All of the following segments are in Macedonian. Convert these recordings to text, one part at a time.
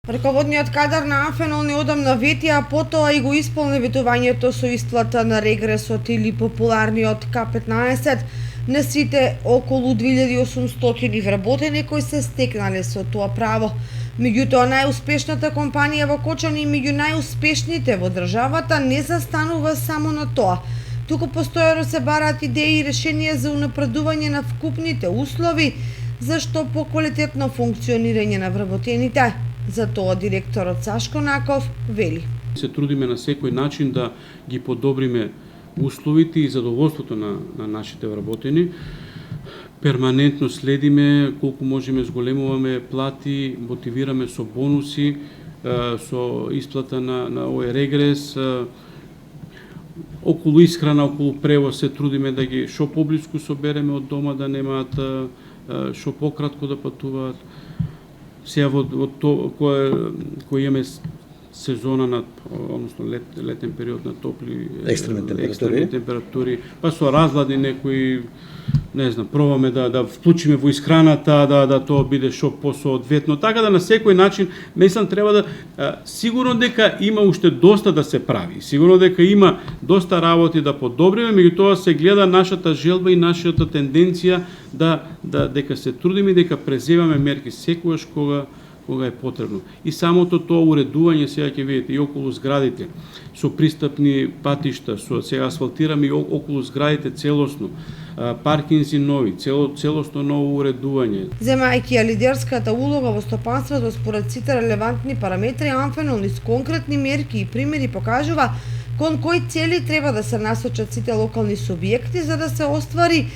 Раководниот кадар на Амфенол неодамна вети, а потоа и го исполни ветувањето со исплата на регресот или популарниот К15 на сите околу 2800 вработени кои се стекнале со тоа право. Меѓутоа, најуспешната компанија во Кочани и меѓу најуспешните во државата не застанува само на тоа. Туку постојано се бараат идеи и решенија за унапредување на вкупните услови за што поквалитетно функционирање на вработените. За тоа директорот Сашко Наков вели: Се трудиме на секој начин да ги подобриме условите и задоволството на нашите вработени. Перманентно следиме колку можеме, зголемуваме плати, мотивираме со бонуси, со исплата на овој регрес, околу исхрана, околу превоз се трудиме да ги шо поблиску собереме од дома, да немаат шо пократко да патуваат. Сега во тоа кој имаме сезона на, односно летен период на топли екстремни температури, па со разлади некои, не знам, пробаме да вклучиме во исхраната, да тоа биде шо посоодветно, така да на секој начин, мислам, треба да сигурно дека има уште доста да се прави, сигурно дека има доста работи да подобриме, меѓутоа се гледа нашата желба и нашата тенденција дека се трудиме и дека преземаме мерки секогаш кога е потребно. И самото тоа уредување, сега ќе видите, и околу зградите, со пристапни патишта, сега асфалтираме и околу зградите целосно, паркинзи нови, целосно ново уредување. Земајќи ја лидерската улога во стопанството според сите релевантни параметри, Амфенол низ конкретни мерки и примери покажува кон кои цели треба да се насочат сите локални субјекти за да се оствари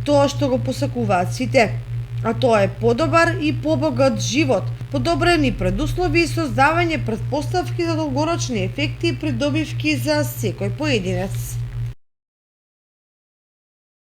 тоа што го посакуваат сите. А тоа е подобар и побогат живот, подобрени предуслови и создавање претпоставки за долгорочни ефекти и придобивки за секој поединец.